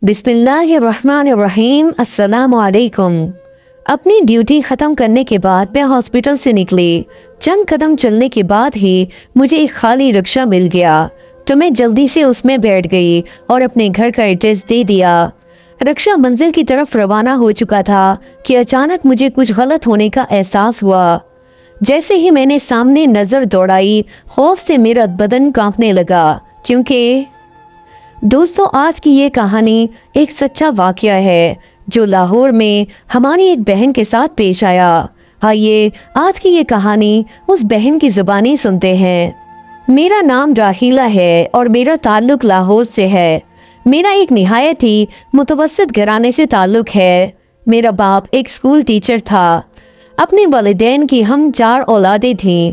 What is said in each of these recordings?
बिस्मिल्लाहिर्रहमानिर्रहीम। अस्सलामु अलैकुम। अपनी ड्यूटी ख़त्म करने के बाद मैं हॉस्पिटल से निकली। चंद कदम चलने के बाद ही मुझे एक खाली रिक्शा मिल गया, तो मैं जल्दी से उसमें बैठ गई और अपने घर का एड्रेस दे दिया। रिक्शा मंजिल की तरफ रवाना हो चुका था कि अचानक मुझे कुछ गलत होने का एहसास हुआ। जैसे ही मैंने सामने नज़र दौड़ाई, खौफ से मेरा बदन कांपने लगा, क्योंकि दोस्तों आज की ये कहानी एक सच्चा वाक़या है जो लाहौर में हमारी एक बहन के साथ पेश आया। आइए आज की ये कहानी उस बहन की ज़ुबानी सुनते हैं। मेरा नाम राहीला है और मेरा ताल्लुक़ लाहौर से है। मेरा एक निहायत ही मुतवस्सित घराने से ताल्लुक़ है। मेरा बाप एक स्कूल टीचर था। अपने वालिदैन की हम 4 औलादें थीं।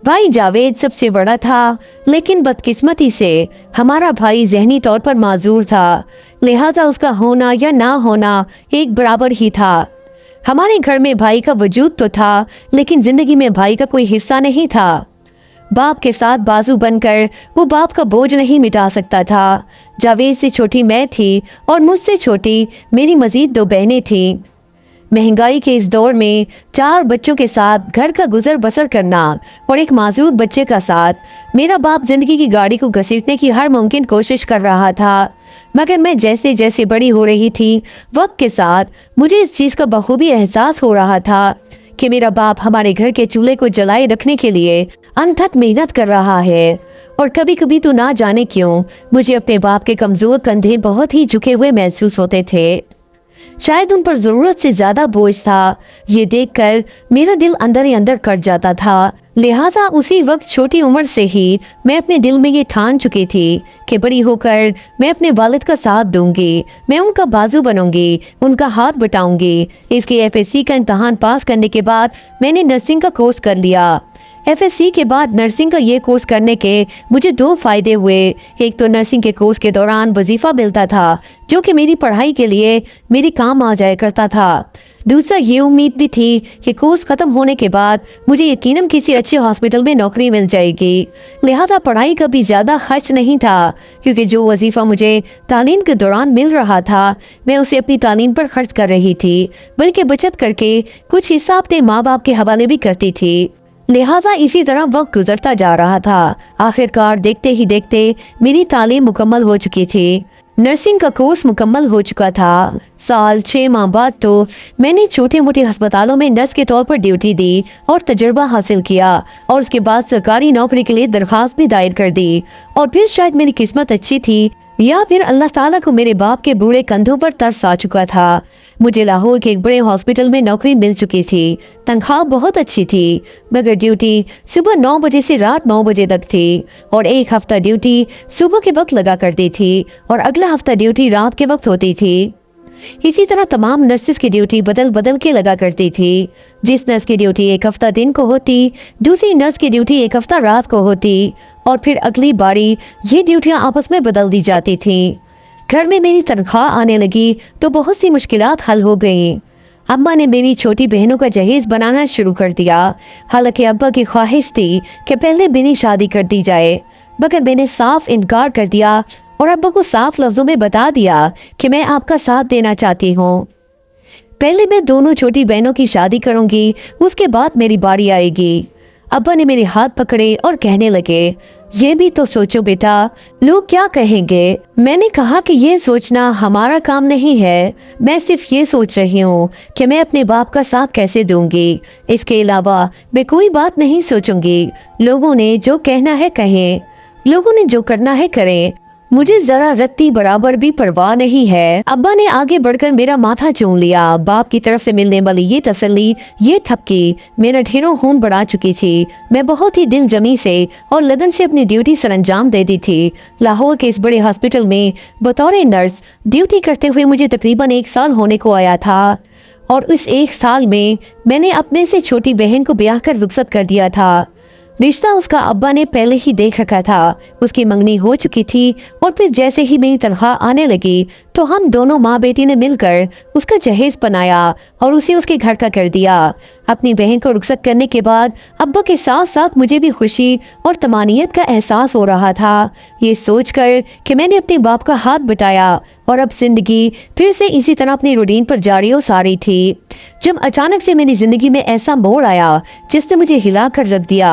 भाई जावेद सबसे बड़ा था, लेकिन बदकिस्मती से हमारा भाई ज़हनी तौर पर माजूर था, लिहाजा उसका होना या ना होना एक बराबर ही था। हमारे घर में भाई का वजूद तो था, लेकिन ज़िंदगी में भाई का कोई हिस्सा नहीं था। बाप के साथ बाजू बनकर वो बाप का बोझ नहीं मिटा सकता था। जावेद से छोटी मैं थी और मुझसे छोटी मेरी मज़ीद 2 बहनें थीं। महंगाई के इस दौर में 4 बच्चों के साथ घर का गुजर बसर करना और एक मासूर बच्चे का साथ मेरा बाप जिंदगी की गाड़ी को घसीटने की हर मुमकिन कोशिश कर रहा था। मगर मैं जैसे जैसे बड़ी हो रही थी, वक्त के साथ मुझे इस चीज़ का बखूबी एहसास हो रहा था कि मेरा बाप हमारे घर के चूल्हे को जलाए रखने के लिए अनथक मेहनत कर रहा है। और कभी कभी तो ना जाने क्यों मुझे अपने बाप के कमज़ोर कंधे बहुत ही झुके हुए महसूस होते थे। शायद उन पर ज़रूरत से ज़्यादा बोझ था। ये देखकर मेरा दिल अंदर ही अंदर कट जाता था। लिहाजा उसी वक्त छोटी उम्र से ही मैं अपने दिल में ये ठान चुकी थी कि बड़ी होकर मैं अपने वालिद का साथ दूंगी, मैं उनका बाजू बनूंगी, उनका हाथ बटाऊंगी। इसके एफएससी का इम्तहान पास करने के बाद मैंने नर्सिंग का कोर्स कर लिया। एफएससी के बाद नर्सिंग का ये कोर्स करने के मुझे 2 फ़ायदे हुए। एक तो नर्सिंग के कोर्स के दौरान वजीफ़ा मिलता था जो कि मेरी पढ़ाई के लिए मेरे काम आ जाया करता था। दूसरा ये उम्मीद भी थी कि कोर्स ख़त्म होने के बाद मुझे यकीनन किसी अच्छे हॉस्पिटल में नौकरी मिल जाएगी। लिहाजा पढ़ाई का भी ज़्यादा खर्च नहीं था, क्योंकि जो वजीफ़ा मुझे तालीम के दौरान मिल रहा था मैं उसे अपनी तालीम पर खर्च कर रही थी, बल्कि बचत करके कुछ हिस्सा अपने माँ बाप के हवाले भी करती थी। लिहाजा इसी तरह वक्त गुजरता जा रहा था। आखिरकार देखते ही देखते मेरी तालीम मुकम्मल हो चुकी थी। नर्सिंग का कोर्स मुकम्मल हो चुका था। साल 6 माह बाद तो मैंने छोटे मोटे अस्पतालों में नर्स के तौर पर ड्यूटी दी और तजुर्बा हासिल किया, और उसके बाद सरकारी नौकरी के लिए दरख्वास्त भी दायर कर दी। और फिर शायद मेरी किस्मत अच्छी थी या फिर अल्लाह ताला को मेरे बाप के बूढ़े कंधों पर तरस आ चुका था। मुझे लाहौर के एक बड़े हॉस्पिटल में नौकरी मिल चुकी थी। तनख्वाह बहुत अच्छी थी, मगर ड्यूटी सुबह 9 बजे से रात 9 बजे तक थी, और एक हफ्ता ड्यूटी सुबह के वक्त लगा करती थी और अगला हफ्ता ड्यूटी रात के वक्त होती थी। इसी तरह तमाम नर्सेस की ड्यूटी बदल बदल के लगा करती थी। जिस नर्स की ड्यूटी एक हफ्ता दिन को होती, दूसरी नर्स की ड्यूटी एक हफ्ता रात को होती, और फिर अगली बारी ये ड्यूटियां आपस में बदल दी जाती थीं। घर में मेरी तनख्वाह आने लगी तो बहुत सी मुश्किलात हल हो गईं। अम्मा ने मेरी छोटी बहनों का जहेज बनाना शुरू कर दिया। हालांकि अब्बा की ख्वाहिश थी कि पहले मेरी शादी कर दी जाए, मगर मैंने साफ इनकार कर दिया और अब्बा को साफ लफ्ज़ों में बता दिया कि मैं आपका साथ देना चाहती हूँ। पहले मैं दोनों छोटी बहनों की शादी करूँगी, उसके बाद मेरी बारी आएगी। अब्बा ने मेरे हाथ पकड़े और कहने लगे, ये भी तो सोचो बेटा, लोग क्या कहेंगे। मैंने कहा कि ये सोचना हमारा काम नहीं है। मैं सिर्फ ये सोच रही हूँ कि मैं अपने बाप का साथ कैसे दूंगी। इसके अलावा मैं कोई बात नहीं सोचूंगी। लोगों ने जो कहना है कहें, लोगों ने जो करना है करें, मुझे जरा रत्ती बराबर भी परवाह नहीं है। अब्बा ने आगे बढ़कर मेरा माथा चूम लिया। बाप की तरफ से मिलने वाली ये तसल्ली, ये थपकी मेरा ढेरों खून बढ़ा चुकी थी। मैं बहुत ही दिल जमी से और लगन से अपनी ड्यूटी सरअंजाम दे दी थी। लाहौर के इस बड़े हॉस्पिटल में बतौर नर्स ड्यूटी करते हुए मुझे तकरीबन 1 साल होने को आया था, और इस 1 साल में मैंने अपने से छोटी बहन को ब्याह कर रुखसत कर दिया था। रिश्ता उसका अब्बा ने पहले ही देख रखा था। उसकी मंगनी हो चुकी थी, और फिर जैसे ही मेरी तनख्वाह आने लगी तो हम दोनों माँ बेटी ने मिलकर उसका जहेज बनाया और उसे उसके घर का कर दिया। अपनी बहन को रुखसत करने के बाद अब्बा के साथ साथ मुझे भी खुशी और तमानियत का एहसास हो रहा था, ये सोचकर कि मैंने अपने बाप का हाथ बटाया और अब जिंदगी फिर से इसी तरह अपनी रूटीन पर जारी हो सा रही थी जब अचानक से मेरी जिंदगी में ऐसा मोड़ आया जिसने मुझे हिला कर रख दिया।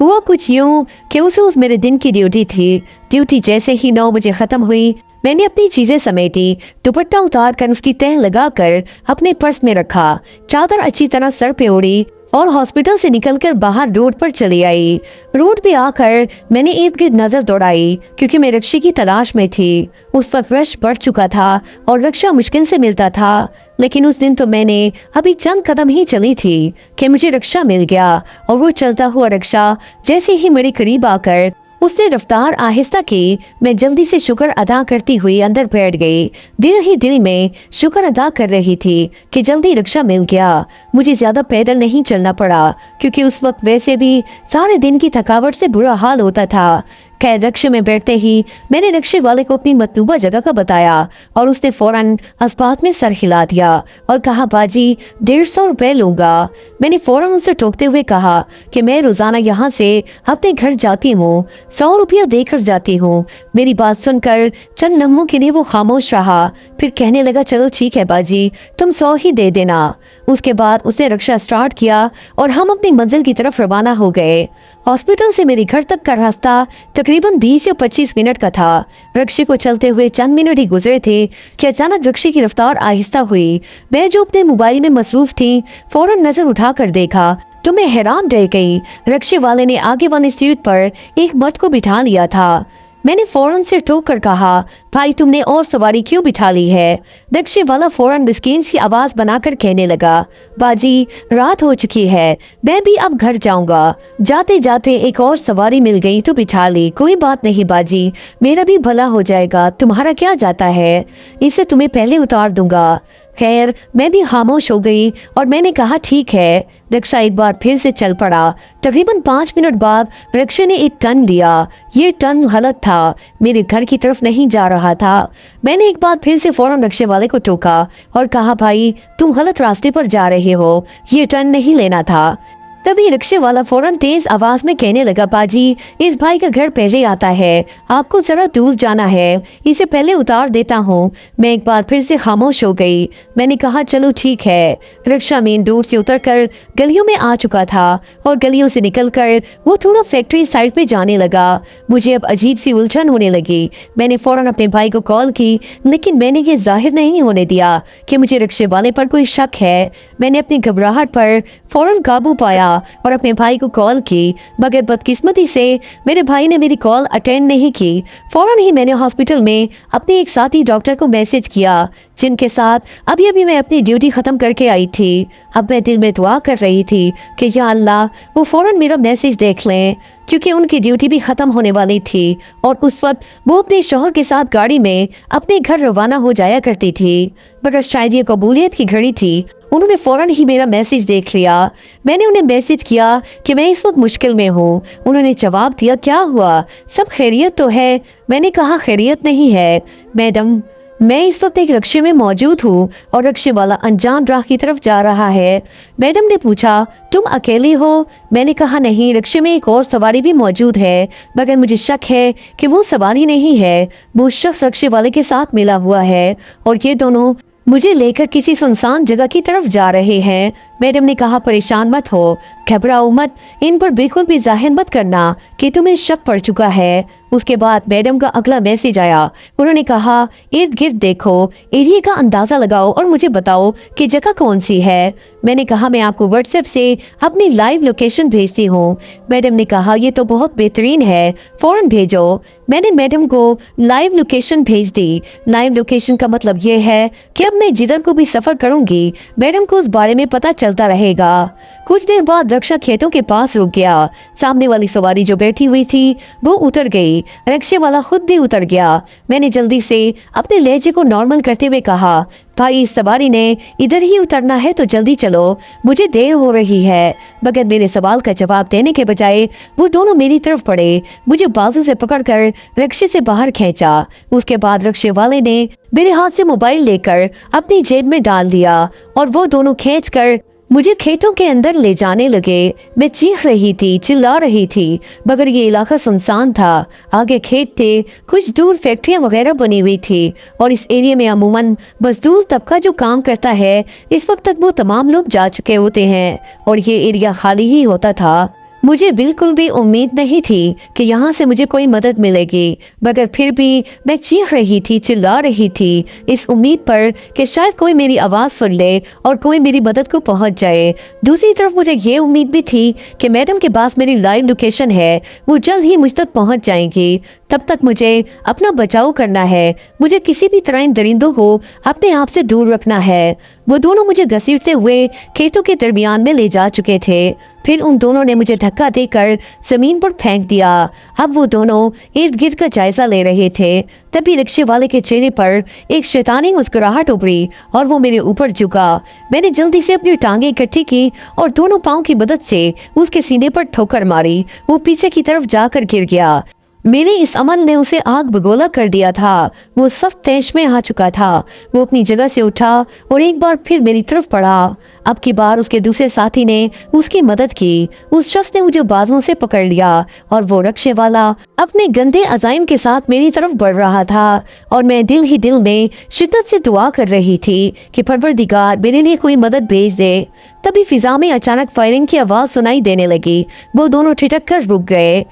हुआ कुछ यूं कि उस रोज मेरे दिन की ड्यूटी थी। ड्यूटी जैसे ही 9 बजे खत्म हुई, मैंने अपनी चीजें समेटी, दुपट्टा उतार कर उसकी तह लगाकर अपने पर्स में रखा, चादर अच्छी तरह सर पे ओढ़ी और हॉस्पिटल से निकलकर बाहर रोड पर चली आई। रोड पे आकर मैंने इर्द गिर्द नजर दौड़ाई क्योंकि मैं रक्षी की तलाश में थी। उस वक्त रश बढ़ चुका था और रक्षा मुश्किल से मिलता था, लेकिन उस दिन तो मैंने अभी चंद कदम ही चली थी कि मुझे रक्षा मिल गया। और वो चलता हुआ रक्षा जैसे ही मेरे करीब आकर उसने रफ्तार आहिस्ता की, मैं जल्दी से शुक्र अदा करती हुई अंदर बैठ गई। दिल ही दिल में शुक्र अदा कर रही थी कि जल्दी रिक्शा मिल गया। मुझे ज्यादा पैदल नहीं चलना पड़ा क्योंकि उस वक्त वैसे भी सारे दिन की थकावट से बुरा हाल होता था। खैर रिक्शे में बैठते ही मैंने रिक्शे वाले को अपनी मतलूबा जगह का बताया और उसने फौरन अस्पात में सर हिला दिया और कहा, बाजी 150 रुपए लूंगा। मैंने फौरन उसे टोकते हुए कहा कि मैं रोजाना यहाँ से अपने घर जाती हूँ, 100 रुपया देकर जाती हूँ। मेरी बात सुनकर चंद लम्हों के लिए वो खामोश रहा, फिर कहने लगा, चलो ठीक है बाजी, तुम 100 ही दे देना। उसके बाद उसने रिक्शा स्टार्ट किया और हम अपनी मंजिल की तरफ रवाना हो गए। हॉस्पिटल से मेरे घर तक का रास्ता तकरीबन 20 या 25 मिनट का था। रिक्शे को चलते हुए चंद मिनट ही गुजरे थे कि अचानक रिक्शे की रफ्तार आहिस्ता हुई। मैं जो अपने मोबाइल में मसरूफ थी फौरन नजर उठाकर देखा तो मैं हैरान रह गई। रिक्शे वाले ने आगे वाली सीट पर एक मर्द को बिठा लिया था। मैंने फौरन से टोक कर कहा, भाई तुमने और सवारी क्यों बिठा ली है? रिक्शे वाला फौरन मिस्कीन सी आवाज बनाकर कहने लगा, बाजी रात हो चुकी है, मैं भी अब घर जाऊंगा। जाते जाते एक और सवारी मिल गई तो बिठा ली। कोई बात नहीं बाजी, मेरा भी भला हो जाएगा, तुम्हारा क्या जाता है, इसे तुम्हें पहले उतार दूंगा। खैर मैं भी खामोश हो गई और मैंने कहा ठीक है। रिक्शा एक बार फिर से चल पड़ा। तकरीबन 5 मिनट बाद रिक्शे ने एक टर्न लिया। ये टर्न गलत था, मेरे घर की तरफ नहीं जा रहा था। मैंने एक बार फिर से फौरन रिक्शे वाले को टोका और कहा, भाई तुम गलत रास्ते पर जा रहे हो, ये टर्न नहीं लेना था। तभी रिक्शे वाला फौरन तेज आवाज में कहने लगा, बाजी इस भाई का घर पहले आता है, आपको जरा दूर जाना है, इसे पहले उतार देता हूँ। मैं एक बार फिर से खामोश हो गई। मैंने कहा चलो ठीक है। रिक्शा मेन रोड से उतरकर गलियों में आ चुका था और गलियों से निकलकर वो थोड़ा फैक्ट्री साइड पे जाने लगा। मुझे अब अजीब सी उलझन होने लगी। मैंने फौरन अपने भाई को कॉल की, लेकिन मैंने ये जाहिर नहीं होने दिया कि मुझे रिक्शे वाले पर कोई शक है। मैंने अपनी घबराहट पर फौरन काबू पाया और अपने भाई को कॉल की, मगर बदकिस्मती से मेरे भाई ने मेरी कॉल अटेंड नहीं की। फौरन ही मैंने हॉस्पिटल में अपने एक साथी डॉक्टर को मैसेज किया, जिनके साथ अभी अभी मैं अपनी ड्यूटी खत्म करके आई थी। अब मैं दिल में दुआ कर रही थी कि या अल्लाह वो फौरन मेरा मैसेज देख लें, क्योंकि उनकी ड्यूटी भी खत्म होने वाली थी और उस वक्त वो अपने शौहर के साथ गाड़ी में अपने घर रवाना हो जाया करती थी। मगर शायद ये कबूलियत की घड़ी थी, उन्होंने फौरन ही मेरा मैसेज देख लिया। मैंने उन्हें मैसेज किया कि मैं इस वक्त मुश्किल में हूँ। उन्होंने जवाब दिया, क्या हुआ, सब खैरियत तो है? मैंने कहा खैरियत नहीं है मैडम, मैं इस वक्त एक रिक्शे में मौजूद हूँ और रिक्शे वाला अनजान राह की तरफ जा रहा है। मैडम ने पूछा, तुम अकेली हो? मैंने कहा नहीं, रिक्शे में एक और सवारी भी मौजूद है, मगर मुझे शक है कि वो सवारी नहीं है, वो शख्स रिक्शे वाले के साथ मिला हुआ है और ये दोनों मुझे लेकर किसी सुनसान जगह की तरफ जा रहे हैं। मैडम ने कहा, परेशान मत हो, घबराओ मत, इन पर बिल्कुल भी जाहिर मत करना कि तुम्हें शक पड़ चुका है। उसके बाद मैडम का अगला मैसेज आया। उन्होंने कहा, इर्द गिर्द देखो, एरिया का अंदाजा लगाओ और मुझे बताओ कि जगह कौन सी है। मैंने कहा, मैं आपको व्हाट्सएप से अपनी लाइव लोकेशन भेजती हूँ। मैडम ने कहा, ये तो बहुत बेहतरीन है, फौरन भेजो। मैंने मैडम को लाइव लोकेशन भेज दी। लाइव लोकेशन का मतलब ये है कि अब मैं जिधर को भी सफर करूंगी मैडम को उस बारे में पता चलता रहेगा। कुछ देर बाद रिक्शा खेतों के पास रुक गया। सामने वाली सवारी जो बैठी हुई थी वो उतर गई, रिक्शे वाला खुद भी उतर गया। मैंने जल्दी से अपने लहजे को नॉर्मल करते हुए कहा, भाई इस सवारी ने इधर ही उतरना है तो जल्दी चलो, मुझे देर हो रही है। मगर मेरे सवाल का जवाब देने के बजाय वो दोनों मेरी तरफ पड़े, मुझे बाजू से पकड़कर रिक्शे से बाहर खींचा। उसके बाद रिक्शे वाले ने मेरे हाथ से मोबाइल लेकर अपनी जेब में डाल दिया और वो दोनों खींचकर मुझे खेतों के अंदर ले जाने लगे। मैं चीख रही थी, चिल्ला रही थी, मगर ये इलाका सुनसान था। आगे खेत थे, कुछ दूर फैक्ट्रियां वगैरह बनी हुई थी और इस एरिया में अमूमन मजदूर तबका जो काम करता है, इस वक्त तक वो तमाम लोग जा चुके होते हैं और ये एरिया खाली ही होता था। मुझे बिल्कुल भी उम्मीद नहीं थी कि यहाँ से मुझे कोई मदद मिलेगी, मगर फिर भी मैं चीख रही थी, चिल्ला रही थी, इस उम्मीद पर कि शायद कोई मेरी आवाज़ सुन ले और कोई मेरी मदद को पहुँच जाए। दूसरी तरफ मुझे ये उम्मीद भी थी कि मैडम के पास मेरी लाइव लोकेशन है, वो जल्द ही मुझ तक पहुँच जाएंगी। तब तक मुझे अपना बचाव करना है, मुझे किसी भी तरह इन दरिंदों को अपने आप से दूर रखना है। वो दोनों मुझे घसीटते हुए खेतों के दरमियान में ले जा चुके थे। फिर उन दोनों ने मुझे धक्का देकर जमीन पर फेंक दिया। अब वो दोनों इर्द गिर्द का जायजा ले रहे थे। तभी रिक्शे वाले के चेहरे पर एक शैतानी मुस्कुराहट उभरी और वो मेरे ऊपर झुका। मैंने जल्दी से अपनी टांगें इकट्ठी की और दोनों पाँव की मदद से उसके सीने पर ठोकर मारी। वो पीछे की तरफ जाकर गिर गया। मेरे इस अमल ने उसे आग बगोला कर दिया था। वो सख्त तैश में आ चुका था। वो अपनी जगह से उठा और एक बार फिर मेरी तरफ बढ़ा। अब की बार उसके दूसरे साथी ने उसकी मदद की। उस शख्स ने मुझे बाजुओं से पकड़ लिया और वो रिक्शे वाला अपने गंदे अजाइम के साथ मेरी तरफ बढ़ रहा था और मैं दिल ही दिल में शिद्दत से दुआ कर रही थी कि परवरदिगार मेरे लिए कोई मदद भेज दे। तभी फिजा में अचानक फायरिंग की आवाज़ सुनाई देने लगी। वो दोनों ठिठक कर रुक गए,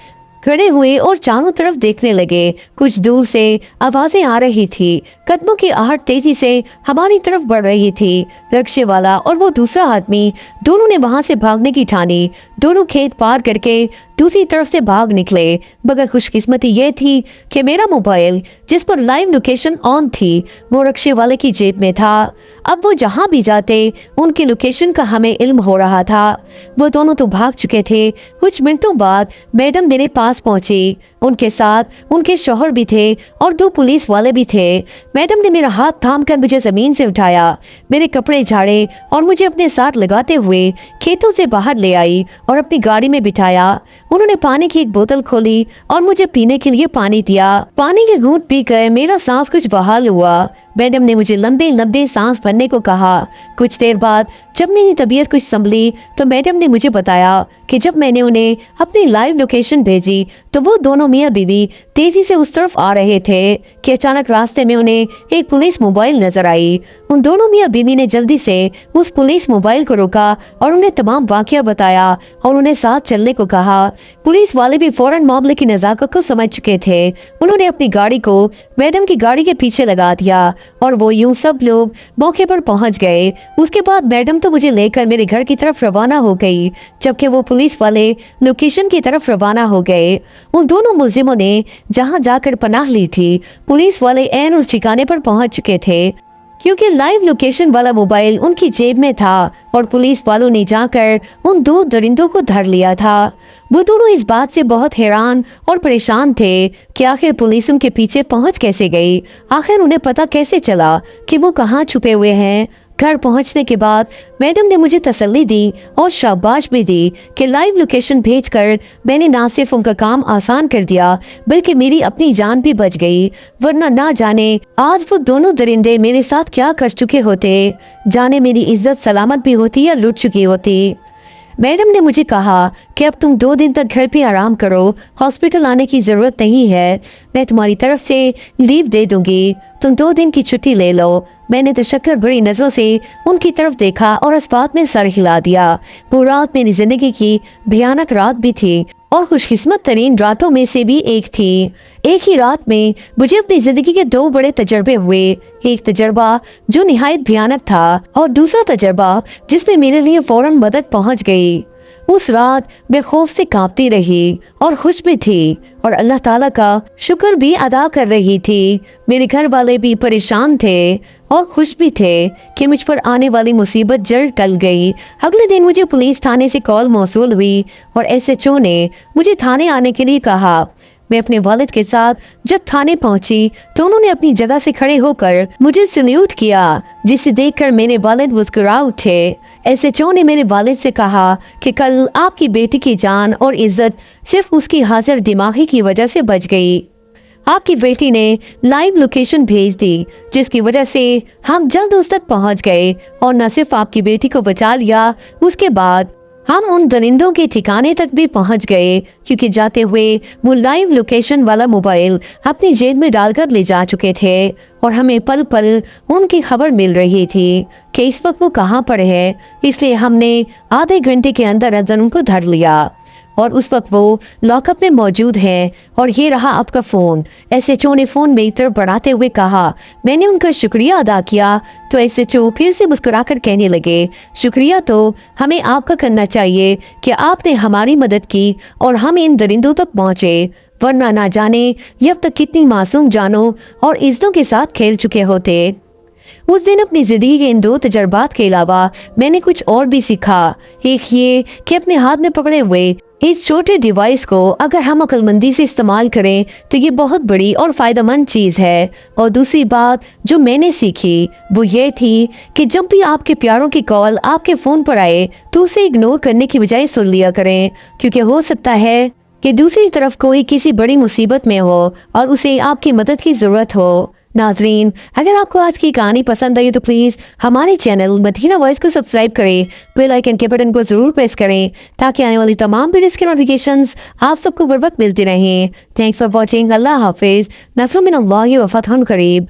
खड़े हुए और चारों तरफ देखने लगे। कुछ दूर से आवाजें आ रही थी। कदमों की आहट तेजी से हमारी तरफ बढ़ रही थी। रिक्शे वाला और वो दूसरा आदमी दोनों ने वहां से भागने की ठानी। दोनों खेत पार करके दूसरी तरफ से भाग निकले, मगर खुशकिस्मती ये थी कि मेरा मोबाइल जिस पर लाइव लोकेशन ऑन थी वो रिक्शे वाले की जेब में था। अब वो जहां भी जाते उनकी लोकेशन का हमें इल्म हो रहा था। वो दोनों तो भाग चुके थे। कुछ मिनटों बाद मैडम मेरे पास पहुंची। उनके साथ उनके शौहर भी थे और 2 पुलिस वाले भी थे। मैडम ने मेरा हाथ थामकर मुझे जमीन से उठाया, मेरे कपड़े झाड़े और मुझे अपने साथ लगाते हुए खेतों से बाहर ले आई और अपनी गाड़ी में बिठाया। उन्होंने पानी की एक बोतल खोली और मुझे पीने के लिए पानी दिया। पानी के घूंट पीकर मेरा सांस कुछ बहाल हुआ। मैडम ने मुझे लंबे लंबे सांस भरने को कहा। कुछ देर बाद जब मेरी तबीयत कुछ संभली तो मैडम ने मुझे बताया कि जब मैंने उन्हें अपनी लाइव लोकेशन भेजी तो वो दोनों मियाँ बीवी तेजी से उस तरफ आ रहे थे कि अचानक रास्ते में उन्हें एक पुलिस मोबाइल नजर आई। उन दोनों मियाँ बीवी ने जल्दी से उस पुलिस मोबाइल को रोका और उन्हें तमाम वाकया बताया और उन्हें साथ चलने को कहा। पुलिस वाले भी फौरन मामले की नजाकत को समझ चुके थे। उन्होंने अपनी गाड़ी को मैडम की गाड़ी के पीछे लगा दिया और वो यूं सब लोग मौके पर पहुंच गए। उसके बाद मैडम तो मुझे लेकर मेरे घर की तरफ रवाना हो गई, जबकि वो पुलिस वाले लोकेशन की तरफ रवाना हो गए। उन दोनों मुलजिमों ने जहां जाकर पनाह ली थी, पुलिस वाले ऐन उस ठिकाने पर पहुंच चुके थे, क्योंकि लाइव लोकेशन वाला मोबाइल उनकी जेब में था और पुलिस वालों ने जाकर उन 2 दरिंदों को धर लिया था। वो दोनों इस बात से बहुत हैरान और परेशान थे कि आखिर पुलिस उनके पीछे पहुंच कैसे गई, आखिर उन्हें पता कैसे चला कि वो कहाँ छुपे हुए हैं। घर पहुंचने के बाद मैडम ने मुझे तसल्ली दी और शाबाश भी दी कि लाइव लोकेशन भेजकर मैंने ना सिर्फ उनका काम आसान कर दिया बल्कि मेरी अपनी जान भी बच गई, वरना ना जाने आज वो दोनों दरिंदे मेरे साथ क्या कर चुके होते, जाने मेरी इज्जत सलामत भी होती या लुट चुकी होती। मैडम ने मुझे कहा कि अब तुम 2 दिन तक घर पे आराम करो, हॉस्पिटल आने की ज़रूरत नहीं है, मैं तुम्हारी तरफ से लीव दे दूंगी, तुम 2 दिन की छुट्टी ले लो। मैंने तशक्कर भरी नज़रों से उनकी तरफ देखा और इस बात में सर हिला दिया। वो रात मेरी ज़िंदगी की भयानक रात भी थी और खुशकिस्मत तरीन रातों में से भी एक थी। एक ही रात में मुझे अपनी जिंदगी के 2 बड़े तजर्बे हुए। एक तजर्बा जो निहायत भयानक था और दूसरा तजर्बा जिसमें मेरे लिए फौरन मदद पहुंच गई। उस रात मैं खौफ से कांपती रही और खुश भी थी और अल्लाह ताला का शुक्र भी अदा कर रही थी। मेरे घर वाले भी परेशान थे और खुश भी थे कि मुझ पर आने वाली मुसीबत जल्द टल गई। अगले दिन मुझे पुलिस थाने से कॉल मौसूल हुई और एसएचओ ने मुझे थाने आने के लिए कहा। मैं अपने वालिद के साथ जब थाने पहुंची तो उन्होंने अपनी जगह से खड़े होकर मुझे सल्यूट किया, जिसे देखकर मेरे वालिद मुस्कुरा उठे। एसएचओ ने मेरे वालिद से कहा कि कल आपकी बेटी की जान और इज्जत सिर्फ उसकी हाजिर दिमागी की वजह से बच गई। आपकी बेटी ने लाइव लोकेशन भेज दी, जिसकी वजह से हम जल्द उस तक पहुंच गए और न सिर्फ आपकी बेटी को बचा लिया, उसके बाद हम उन दरिंदों के ठिकाने तक भी पहुंच गए, क्योंकि जाते हुए वो लाइव लोकेशन वाला मोबाइल अपनी जेब में डालकर ले जा चुके थे और हमें पल पल उनकी खबर मिल रही थी कि इस वक्त वो कहाँ पर है। इसलिए हमने आधे घंटे के अंदर अंदर उनको धर लिया और उस वक्त वो लॉकअप में मौजूद है। और ये रहा आपका फ़ोन। एसएचओ ने फ़ोन मेरी तरफ बढ़ाते हुए कहा। मैंने उनका शुक्रिया अदा किया तो एसएचओ फिर से मुस्कुराकर कहने लगे, शुक्रिया तो हमें आपका करना चाहिए कि आपने हमारी मदद की और हम इन दरिंदों तक पहुँचे, वरना ना जाने ये अब तक कितनी मासूम जानों और इज्जतों के साथ खेल चुके होते। उस दिन अपनी जिंदगी के इन 2 तजर्बात के अलावा मैंने कुछ और भी सीखा। एक ये कि अपने हाथ में पकड़े हुए इस छोटे डिवाइस को अगर हम अक्लमंदी से इस्तेमाल करें तो ये बहुत बड़ी और फ़ायदेमंद चीज़ है। और दूसरी बात जो मैंने सीखी वो ये थी कि जब भी आपके प्यारों की कॉल आपके फ़ोन पर आए तो उसे इग्नोर करने की बजाय सुन लिया करें, क्योंकि हो सकता है कि दूसरी तरफ कोई किसी बड़ी मुसीबत में हो और उसे आपकी मदद की ज़रूरत हो। नाजरीन, अगर आपको आज की कहानी पसंद आई तो प्लीज़ हमारे चैनल मदीना वॉइस को सब्सक्राइब करें, बेल आइकन के बटन को ज़रूर प्रेस करें ताकि आने वाली तमाम वीडियोज़ के नोटिफिकेशंस आप सबको बर वक्त मिलती रहें। Thanks for watching. अल्लाह हाफिज़। नस्रुम मिनल्लाहि व फतहुन करीब।